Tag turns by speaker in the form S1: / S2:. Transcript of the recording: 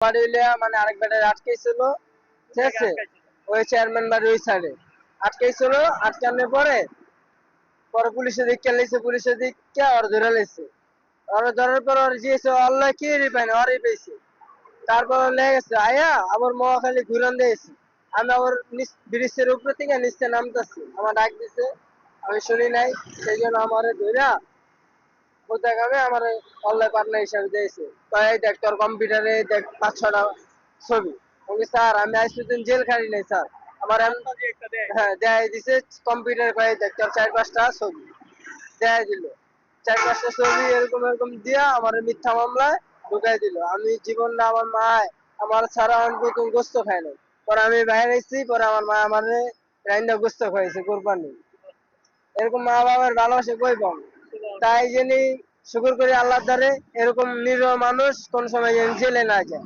S1: বাড়ি হইলে মানে আরেক বেটার আটকেছিল, ঠিক আছে? ওই চেয়ারম্যান বাড়ি ওই সাইডে আটকেছিল। আটকানোর পরে পরে পুলিশে দিকে লাইছে, পুলিশে দিকে ওর ধরে লাইছে। ওর ধরার পর ওর জিয়েছে আল্লাহ কি পায় না ওরই পেয়েছে। তারপর লেগে গেছে আয়া আবার মহাখালী ঘুরান দিয়েছে। আমি আবার ব্রিজের উপরে থেকে নিচে নামতেছি, আমার ডাক দিছে, আমি শুনি নাই। সেই জন্য আমার ধইরা কোথায় খাবে আমার অনলাইন পার্টনার হিসাবে দিয়েছে। তাই দেখ তোর কম্পিউটারে দেখ 5-6টা ছবি। বলি স্যার আমি আজ পর্যন্ত জেল খাটি নাই স্যার, আমার হ্যাঁ দেয় দিছে কম্পিউটার কয়ে দেখ তোর 4-5টা ছবি দেয় দিল। 4-5টা ছবি এরকম এরকম দিয়া আমার মিথ্যা মামলায় ঢুকাই দিল। আমি জীবন না আমার মা আমার ছাড়া আমি প্রথম গোস্ত খাই নাই। পরে আমি বাইরে এসেছি, পরে আমার মা আমার রাইন্দা গোস্ত খাইছে কোরবানি। এরকম মা বাবার ভালোবাসা কই পাবো? তাই জেনে শুকুর করি আল্লাহর দ্বারে এরকম নিরীহ মানুষ কোন সময় যেন জেলে না যায়।